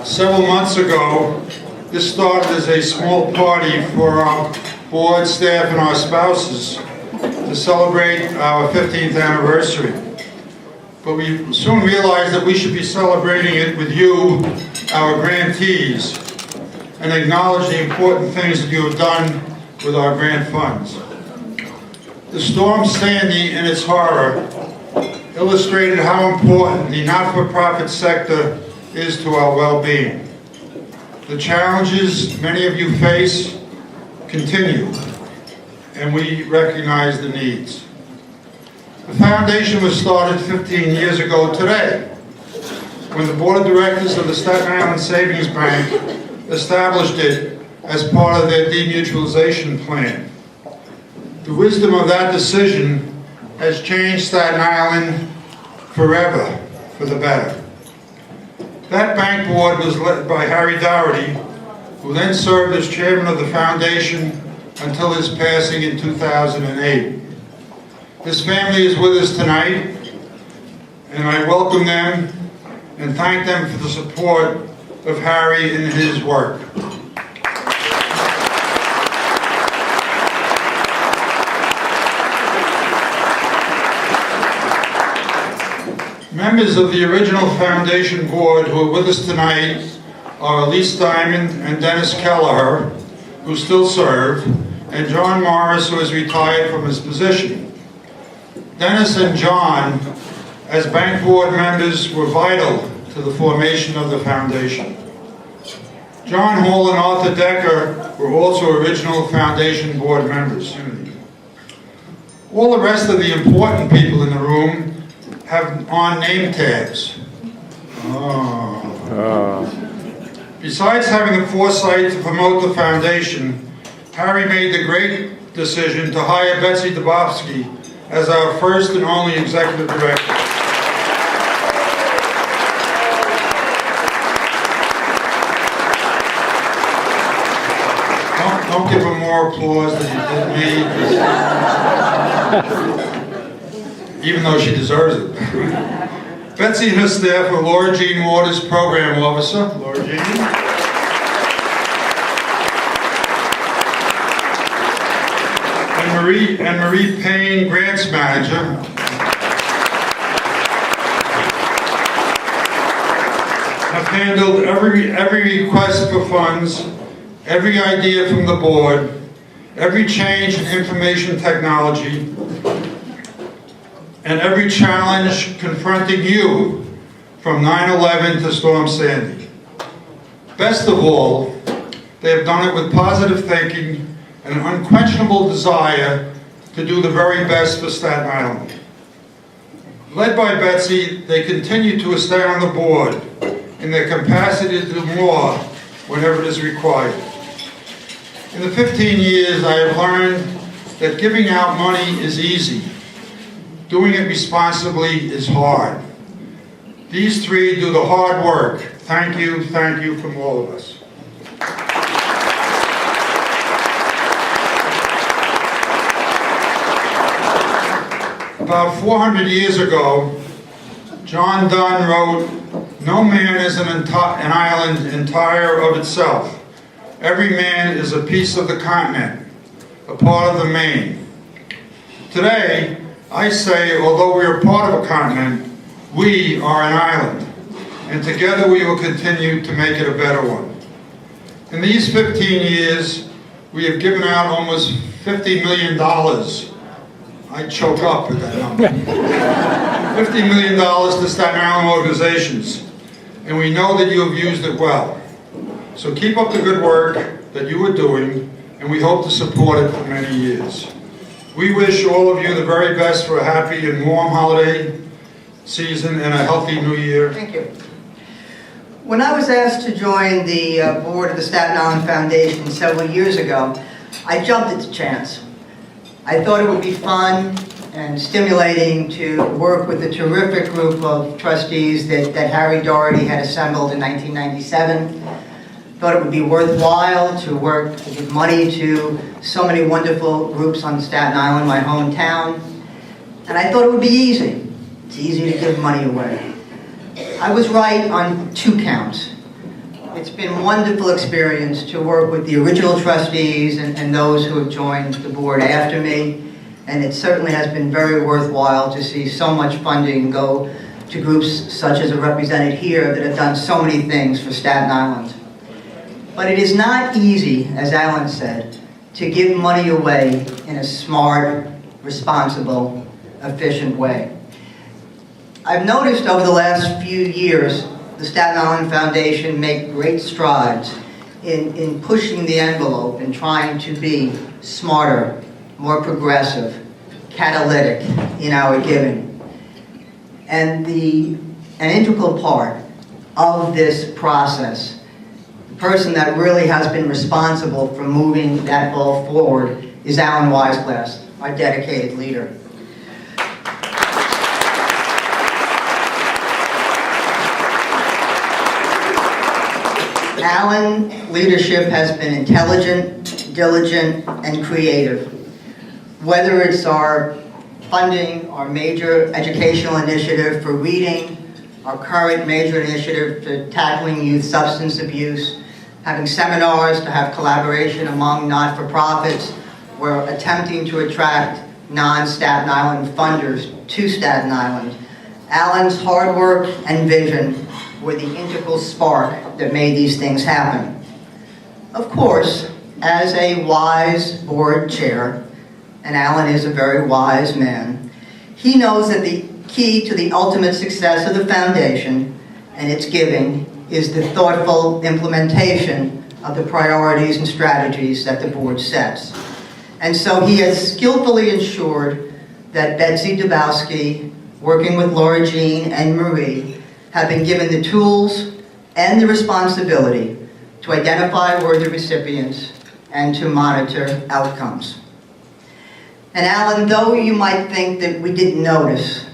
Several months ago, this started as a small party for our board, staff, and our spouses to celebrate our 15th anniversary. But we soon realized that we should be celebrating it with you, our grantees, and acknowledge the important things that you have done with our grant funds. The Storm Sandy and its horror illustrated how important the not-for-profit sector is to our well-being. The challenges many of you face continue, and we recognize the needs. The foundation was started 15 years ago today, when the Board of Directors of the Staten Island Savings Bank established it as part of their demutualization plan. The wisdom of that decision has changed Staten Island forever for the better. That bank board was led by Harry Doherty, who then served as chairman of the foundation until his passing in 2008. His family is with us tonight, and I welcome them and thank them for the support of Harry in his work. Members of the original foundation board who are with us tonight are Elise Diamond and Dennis Kelleher, who still serve, and John Morris, who has retired from his position. Dennis and John, as bank board members, were vital to the formation of the foundation. John Hall and Arthur Decker were also original foundation board members. All the rest of the important people in the room have on name tags. Besides having the foresight to promote the foundation, Harry made the great decision to hire Betsy Dabowski as our first and only executive director. Don't give her more applause than you did me, even though she deserves it. Betsy and her staff are Laura Jean Waters, Program Officer. Laura Jean. And Marie Payne, Grants Manager. Have handled every request for funds, every idea from the board, every change in information technology, and every challenge confronting you from 9/11 to Storm Sandy. Best of all, they have done it with positive thinking and an unquenchable desire to do the very best for Staten Island. Led by Betsy, they continue to stay on the board in their capacity to do more whenever it is required. In the 15 years, I have learned that giving out money is easy. Doing it responsibly is hard. These three do the hard work. Thank you from all of us. About 400 years ago, John Donne wrote, "No man is an island entire of itself. Every man is a piece of the continent, a part of the main." Today, I say, although we are part of a continent, we are an island, and together we will continue to make it a better one. In these 15 years, we have given out almost $50 million. I choke up with that number. $50 million to Staten Island organizations, and we know that you have used it well. So keep up the good work that you are doing, and we hope to support it for many years. We wish all of you the very best for a happy and warm holiday season and a healthy new year. Thank you. When I was asked to join the board of the Staten Island Foundation several years ago, I jumped at the chance. I thought it would be fun and stimulating to work with the terrific group of trustees that Harry Doherty had assembled in 1997. Thought it would be worthwhile to work to give money to so many wonderful groups on Staten Island, my hometown. And I thought it would be easy. It's easy to give money away. I was right on 2 counts. It's been a wonderful experience to work with the original trustees and those who have joined the board after me. And it certainly has been very worthwhile to see so much funding go to groups such as are represented here that have done so many things for Staten Island. But it is not easy, as Alan said, to give money away in a smart, responsible, efficient way. I've noticed over the last few years the Staten Island Foundation make great strides in pushing the envelope and trying to be smarter, more progressive, catalytic in our giving. And an integral part of this process, the person that really has been responsible for moving that ball forward, is Alan Weisglass, our dedicated leader. Alan's leadership has been intelligent, diligent, and creative. Whether it's our funding, our major educational initiative for reading, our current major initiative for tackling youth substance abuse, having seminars to have collaboration among not-for-profits, we're attempting to attract non-Staten Island funders to Staten Island. Alan's hard work and vision were the integral spark that made these things happen. Of course, as a wise board chair, and Alan is a very wise man, he knows that the key to the ultimate success of the foundation and its giving is the thoughtful implementation of the priorities and strategies that the board sets. And so he has skillfully ensured that Betsy Dabowski, working with Laura Jean and Marie, have been given the tools and the responsibility to identify worthy recipients and to monitor outcomes. And Alan, though you might think that we didn't notice,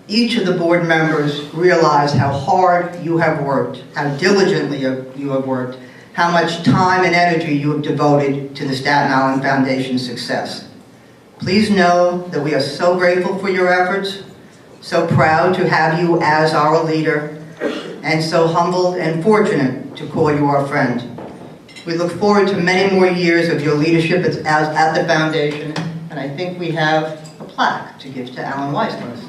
each of the board members realize how hard you have worked, how diligently you have worked, how much time and energy you have devoted to the Staten Island Foundation's success. Please know that we are so grateful for your efforts, so proud to have you as our leader, and so humbled and fortunate to call you our friend. We look forward to many more years of your leadership at the foundation, and I think we have a plaque to give to Alan Weisglass.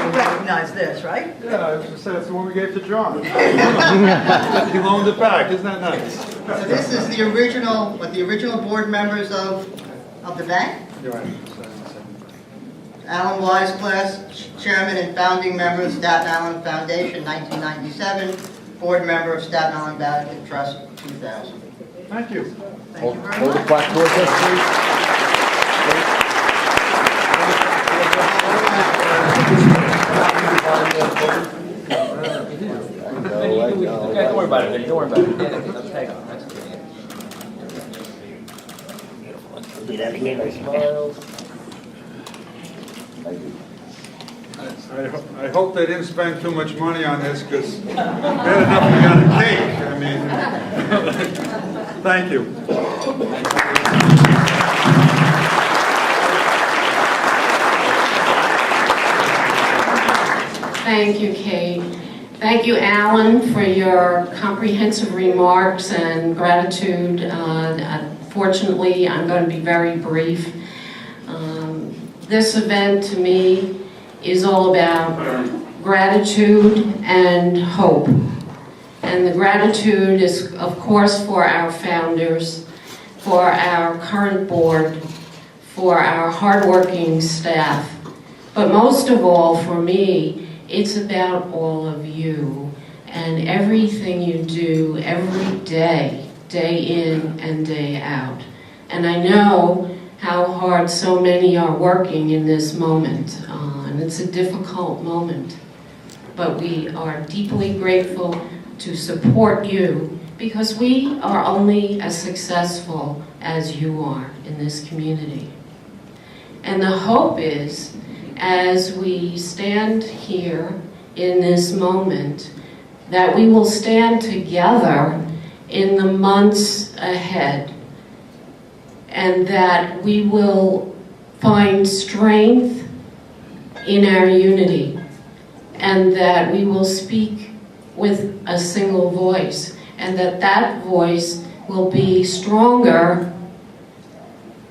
You recognize this, right? Yeah, I was going to say that's the one we gave to John. He loaned it back. Isn't that nice? So this is the original board members of the bank. You're right. Alan Weisglass, Chairman and founding member of Staten Island Foundation, 1997, board member of Staten Island Benefit Trust, 2000. Thank you. Thank you very Hold the much. plaque towards Don't worry about it. Don't worry about it. Let's take off. Do that again. Smiles. I hope they didn't spend too much money on this because they had enough to get a cake. I mean, thank you. Thank you, Kate. Thank you, Alan, for your comprehensive remarks and gratitude. Fortunately, I'm going to be very brief. This event, to me, is all about gratitude and hope. And the gratitude is, of course, for our founders, for our current board, for our hardworking staff, but most of all, for me, it's about all of you and everything you do every day, day in and day out. And I know how hard so many are working in this moment, and it's a difficult moment. But we are deeply grateful to support you because we are only as successful as you are in this community. And the hope is, as we stand here in this moment, that we will stand together in the months ahead and that we will find strength in our unity, and that we will speak with a single voice, and that voice will be stronger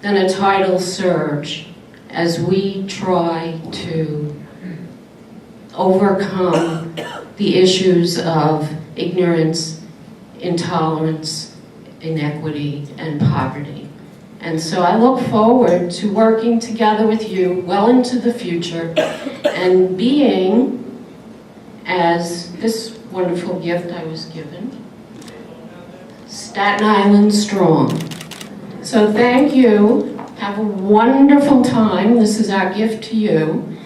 than a tidal surge as we try to overcome the issues of ignorance, intolerance, inequity, and poverty. And so I look forward to working together with you well into the future and being, as this wonderful gift I was given, Staten Island strong. So thank you. Have a wonderful time. This is our gift to you.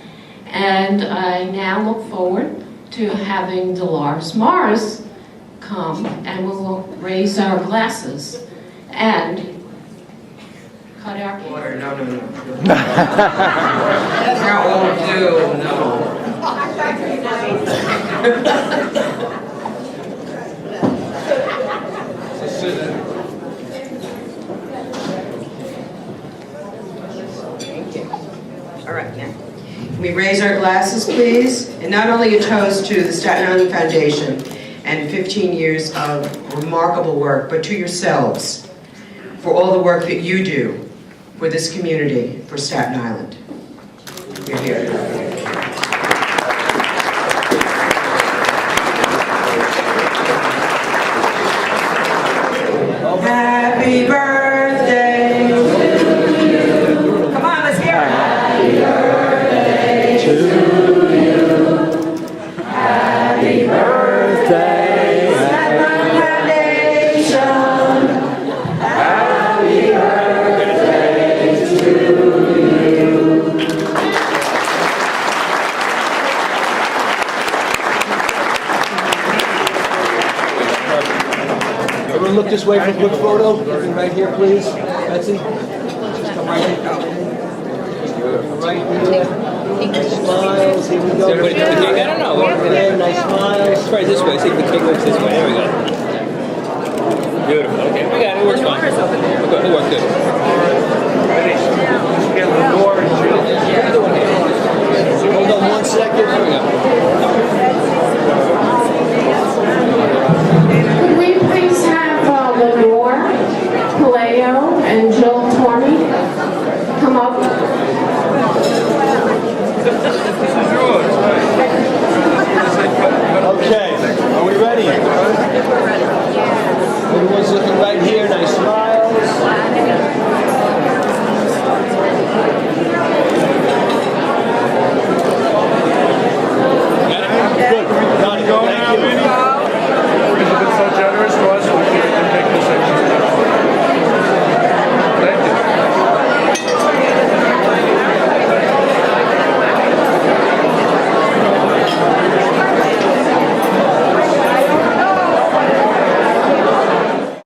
And I now look forward to having Dolores Morris come, and we'll raise our glasses and cut our cake. Water, no. That's how old do, no. All right, yeah. Can we raise our glasses, please? And not only a toast to the Staten Island Foundation and 15 years of remarkable work, but to yourselves for all the work that you do for this community, for Staten Island. You're here. Happy birthday to you. Come on, let's hear it. Happy birthday to you. Happy birthday, Staten Island Foundation. Happy birthday to you. Everyone look this way for a quick photo. Right here, please. Betsy. Just come right here. Right here. Smiles. Here we go. I don't know. There, nice smiles. Try this way. See if the cake works this way. There we go. Beautiful. Okay, we got it. It works fine. Okay, it works good. Get the door and Hold on.